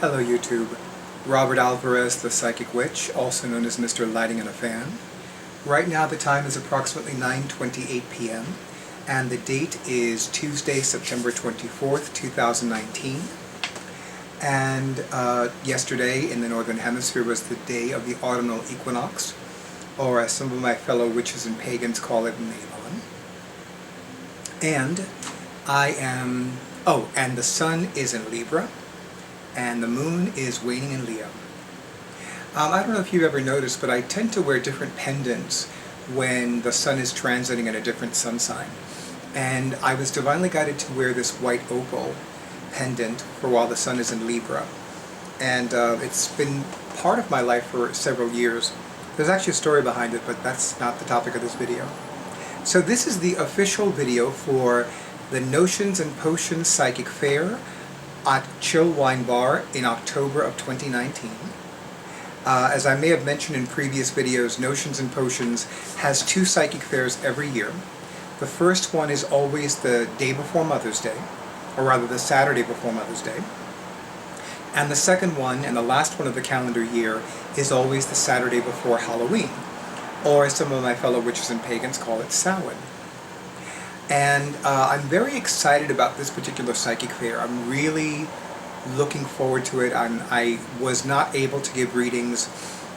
Hello YouTube. Robert Alvarez, the Psychic Witch, also known as Mr. Lighting and a Fan. Right now the time is approximately 9:28 p.m. and the date is Tuesday, September 24th, 2019. And yesterday in the Northern Hemisphere was the day of the autumnal equinox, or as some of my fellow witches and pagans call it, Samhain. And and the sun is in Libra, and the moon is waning in Leo. I don't know if you've ever noticed, but I tend to wear different pendants when the sun is transiting in a different sun sign. And I was divinely guided to wear this white opal pendant for while the sun is in Libra. And it's been part of my life for several years. There's actually a story behind it, but that's not the topic of this video. So this is the official video for the Notions and Potions Psychic Fair at Chill Wine Bar in October of 2019. As I may have mentioned in previous videos, Notions and Potions has two psychic fairs every year. The first one is always the day before Mother's Day, or rather the Saturday before Mother's Day. And the second one, and the last one of the calendar year, is always the Saturday before Halloween, or as some of my fellow witches and pagans call it, Samhain. And I'm very excited about this particular psychic fair. I'm really looking forward to it. I was not able to give readings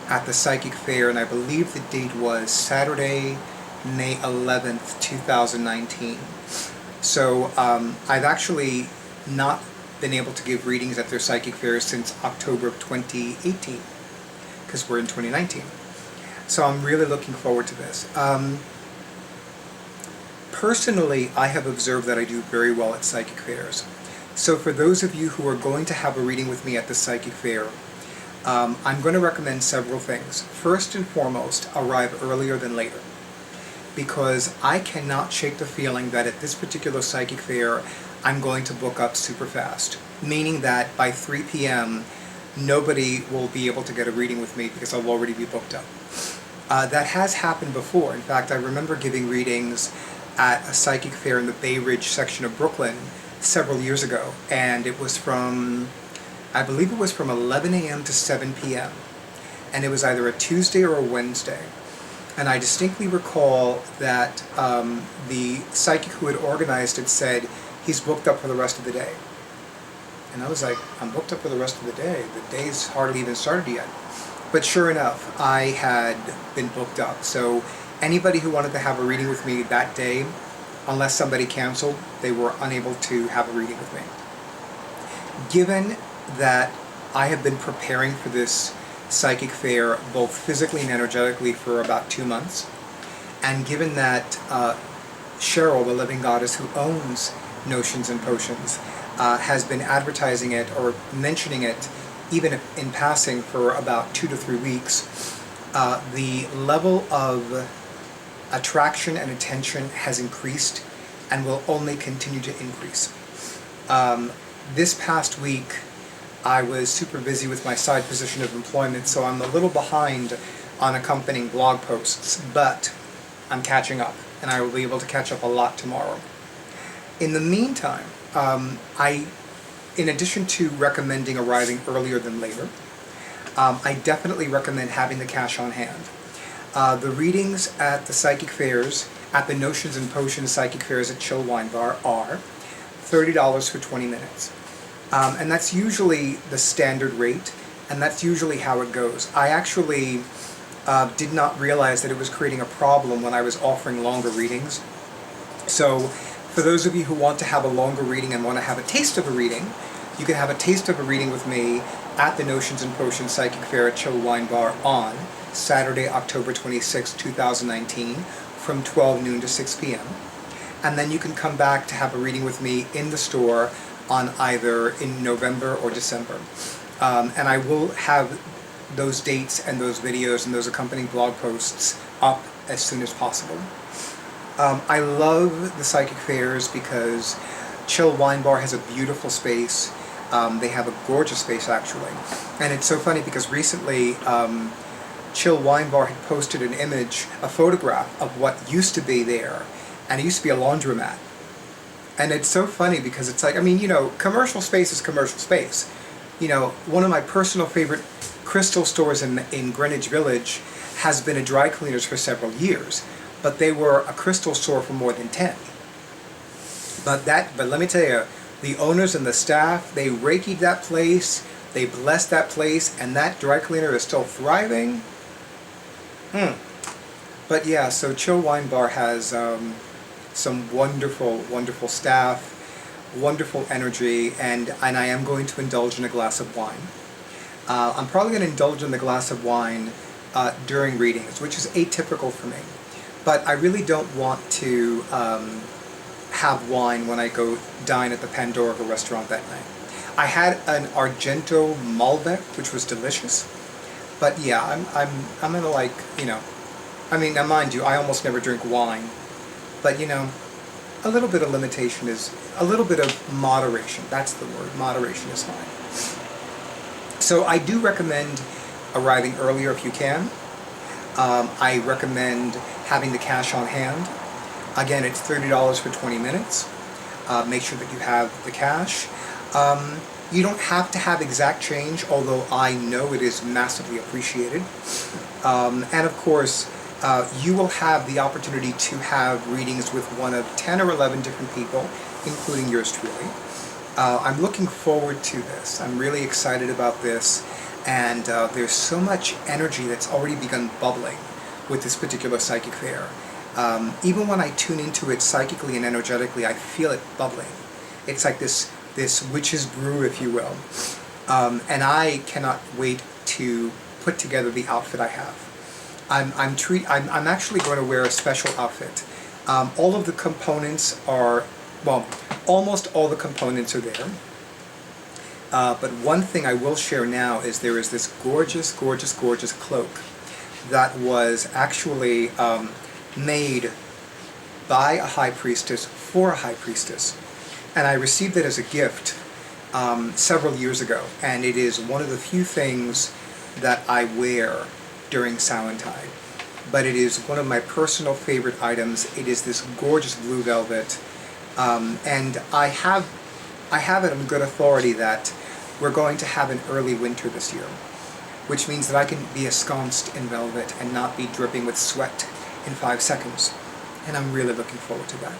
at the psychic fair, and I believe the date was Saturday, May 11th, 2019. So I've actually not been able to give readings at their psychic fair since October of 2018, because we're in 2019. So I'm really looking forward to this. Personally, I have observed that I do very well at psychic fairs. So for those of you who are going to have a reading with me at the psychic fair, I'm going to recommend several things. First and foremost, arrive earlier than later, because I cannot shake the feeling that at this particular psychic fair, I'm going to book up super fast, meaning that by 3 p.m., nobody will be able to get a reading with me because I'll already be booked up. That has happened before. In fact, I remember giving readings at a psychic fair in the Bay Ridge section of Brooklyn several years ago, and it was from, I believe it was from 11 a.m. to 7 p.m. and it was either a Tuesday or a Wednesday. And I distinctly recall that the psychic who had organized it said he's booked up for the rest of the day. And I was like, I'm booked up for the rest of the day. The day's hardly even started yet. But sure enough, I had been booked up. So anybody who wanted to have a reading with me that day, unless somebody canceled, they were unable to have a reading with me. Given that I have been preparing for this psychic fair both physically and energetically for about 2 months, and given that Cheryl, the living goddess who owns Notions and Potions, has been advertising it or mentioning it even in passing for about 2 to 3 weeks, the level of attraction and attention has increased and will only continue to increase. This past week I was super busy with my side position of employment, so I'm a little behind on accompanying blog posts, but I'm catching up, and I will be able to catch up a lot tomorrow. In the meantime, in addition to recommending arriving earlier than later, I definitely recommend having the cash on hand. The readings at the psychic fairs, at the Notions and Potions psychic fairs at Chill Wine Bar, are $30 for 20 minutes. And that's usually the standard rate, and that's usually how it goes. I actually did not realize that it was creating a problem when I was offering longer readings. So for those of you who want to have a longer reading and want to have a taste of a reading, you can have a taste of a reading with me at the Notions and Potions Psychic Fair at Chill Wine Bar on Saturday, October 26, 2019, from 12 noon to 6 p.m. And then you can come back to have a reading with me in the store on either in November or December. And I will have those dates and those videos and those accompanying blog posts up as soon as possible. I love the psychic fairs because Chill Wine Bar has a beautiful space. They have a gorgeous space, actually. And it's so funny because recently Chill Wine Bar had posted an image, a photograph of what used to be there, and it used to be a laundromat. And it's so funny because it's like, I mean, you know, commercial space is commercial space, one of my personal favorite crystal stores in Greenwich Village has been a dry cleaners for several years, but they were a crystal store for more than 10. But let me tell you, the owners and the staff, they Reiki'd that place, they blessed that place, and that dry cleaner is still thriving. But yeah, so Chill Wine Bar has some wonderful, wonderful staff, wonderful energy, and I am going to indulge in a glass of wine. I'm probably going to indulge in the glass of wine during readings, which is atypical for me. But I really don't want to have wine when I go dine at the Pandora restaurant that night. I had an Argento Malbec, which was delicious. But yeah, I'm gonna now mind you, I almost never drink wine. But a little bit of limitation a little bit of moderation. That's the word. Moderation is fine. So I do recommend arriving earlier if you can. I recommend having the cash on hand. Again, it's $30 for 20 minutes. Make sure that you have the cash. You don't have to have exact change, although I know it is massively appreciated. And of course, you will have the opportunity to have readings with one of 10 or 11 different people, including yours truly. I'm looking forward to this. I'm really excited about this. And there's so much energy that's already begun bubbling with this particular psychic fair. Even when I tune into it psychically and energetically, I feel it bubbling. It's like this witch's brew, if you will. And I cannot wait to put together the outfit I have. I'm actually going to wear a special outfit. All of the components are, almost all the components are there. But one thing I will share now is there is this gorgeous, gorgeous, gorgeous cloak that was actually made by a high priestess for a high priestess. And I received it as a gift several years ago. And it is one of the few things that I wear during Samhain. But it is one of my personal favorite items. It is this gorgeous blue velvet. And I have it on good authority that we're going to have an early winter this year, which means that I can be ensconced in velvet and not be dripping with sweat in 5 seconds. And I'm really looking forward to that.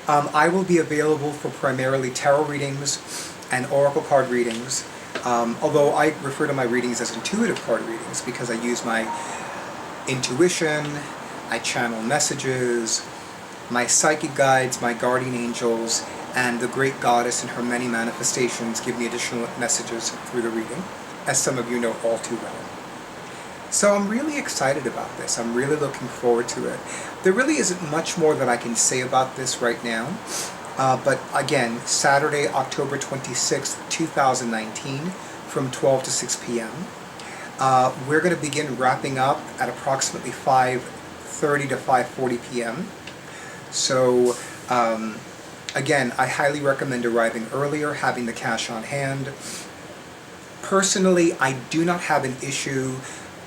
I will be available for primarily tarot readings and oracle card readings, although I refer to my readings as intuitive card readings because I use my intuition, I channel messages, my psychic guides, my guardian angels, and the great goddess and her many manifestations give me additional messages through the reading, as some of you know all too well. So I'm really excited about this. I'm really looking forward to it. There really isn't much more that I can say about this right now, but again, Saturday, October 26th, 2019, from 12 to 6 p.m. We're going to begin wrapping up at approximately 5:30 to 5:40 p.m. So, again, I highly recommend arriving earlier, having the cash on hand. Personally, I do not have an issue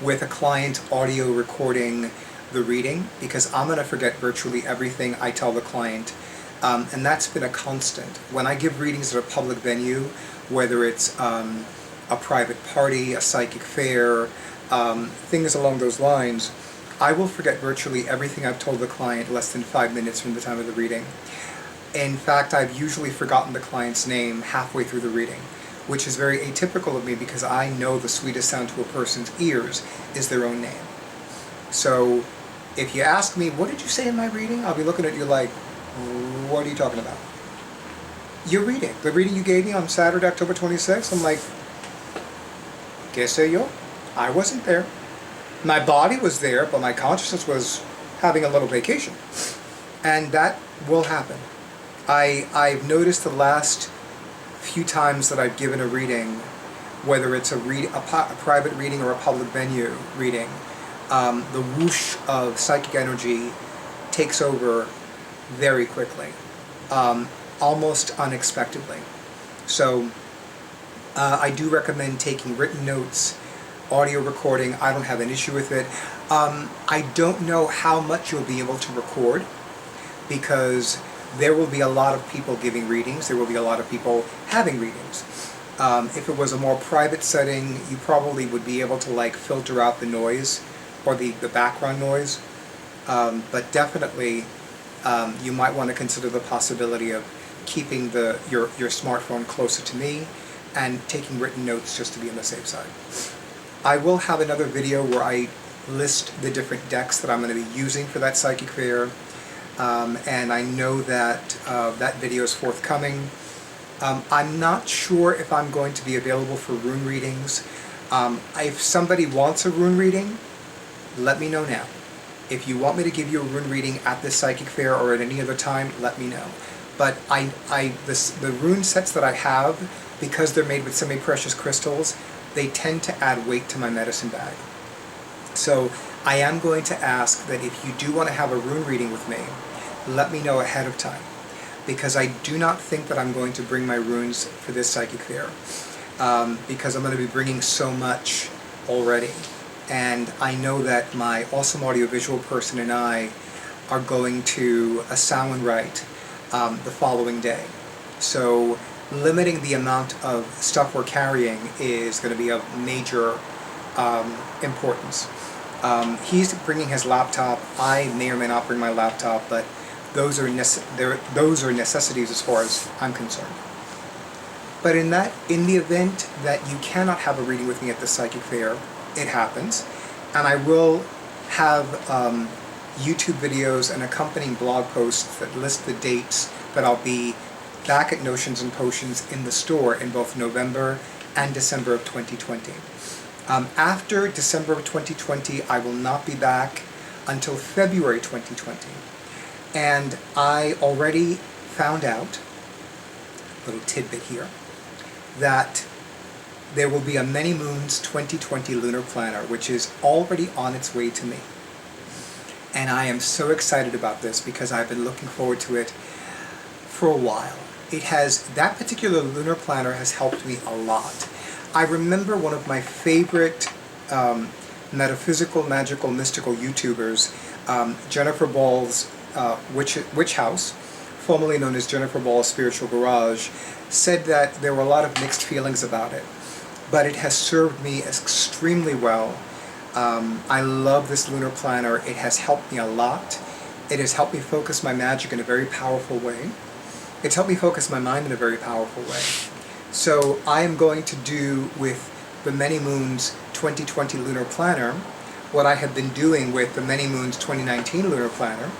with a client audio recording the reading because I'm going to forget virtually everything I tell the client. And that's been a constant. When I give readings at a public venue, whether it's a private party, a psychic fair, things along those lines, I will forget virtually everything I've told the client less than 5 minutes from the time of the reading. In fact, I've usually forgotten the client's name halfway through the reading, which is very atypical of me because I know the sweetest sound to a person's ears is their own name. So if you ask me, what did you say in my reading? I'll be looking at you like, what are you talking about? Your reading. The reading you gave me on Saturday, October 26th. I'm like, que sé yo? I wasn't there. My body was there, but my consciousness was having a little vacation. And that will happen. I've noticed the last few times that I've given a reading, whether it's a private reading or a public venue reading, the whoosh of psychic energy takes over very quickly, almost unexpectedly. So I do recommend taking written notes, audio recording. I don't have an issue with it. I don't know how much you'll be able to record because there will be a lot of people giving readings. There will be a lot of people having readings. If it was a more private setting, you probably would be able to like filter out the noise or the background noise. But definitely you might want to consider the possibility of keeping your smartphone closer to me and taking written notes just to be on the safe side. I will have another video where I list the different decks that I'm going to be using for that psychic fair, and I know that that video is forthcoming. I'm not sure if I'm going to be available for rune readings. If somebody wants a rune reading, let me know now. If you want me to give you a rune reading at this psychic fair or at any other time, let me know. But the rune sets that I have, because they're made with semi-precious crystals, they tend to add weight to my medicine bag. So I am going to ask that if you do want to have a rune reading with me, let me know ahead of time, because I do not think that I'm going to bring my runes for this psychic fair, because I'm going to be bringing so much already. And I know that my awesome audiovisual person and I are going to a Samhain rite the following day. So limiting the amount of stuff we're carrying is going to be of major importance. He's bringing his laptop. I may or may not bring my laptop, but those are necessities as far as I'm concerned. But in the event that you cannot have a reading with me at the psychic fair, it happens, and I will have YouTube videos and accompanying blog posts that list the dates that I'll be back at Notions and Potions in the store in both November and December of 2020. After December of 2020, I will not be back until February 2020. And I already found out, a little tidbit here, that there will be a Many Moons 2020 lunar planner, which is already on its way to me. And I am so excited about this because I've been looking forward to it for a while. That particular lunar planner has helped me a lot. I remember one of my favorite metaphysical, magical, mystical YouTubers, Jennifer Ball's Witch House, formerly known as Jennifer Ball's Spiritual Garage, said that there were a lot of mixed feelings about it, but it has served me extremely well. I love this lunar planner. It has helped me a lot. It has helped me focus my magic in a very powerful way. It's helped me focus my mind in a very powerful way. So I am going to do with the Many Moons 2020 lunar planner what I have been doing with the Many Moons 2019 lunar planner,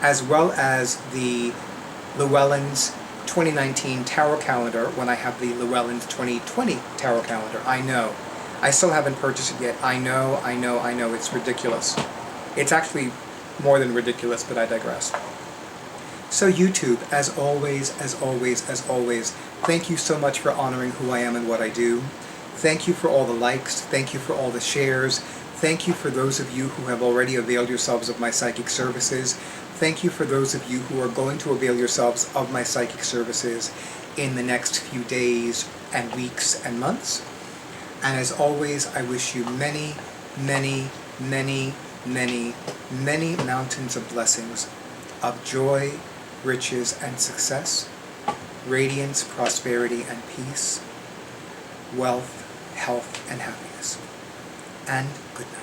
as well as the Llewellyn's 2019 tarot calendar when I have the Llewellyn's 2020 tarot calendar. I know. I still haven't purchased it yet. I know. It's ridiculous. It's actually more than ridiculous, but I digress. So YouTube, as always, thank you so much for honoring who I am and what I do. Thank you for all the likes. Thank you for all the shares. Thank you for those of you who have already availed yourselves of my psychic services. Thank you for those of you who are going to avail yourselves of my psychic services in the next few days and weeks and months. And as always, I wish you many, many, many, many, many mountains of blessings, of joy, riches, and success, radiance, prosperity, and peace, wealth, health, and happiness. And good night.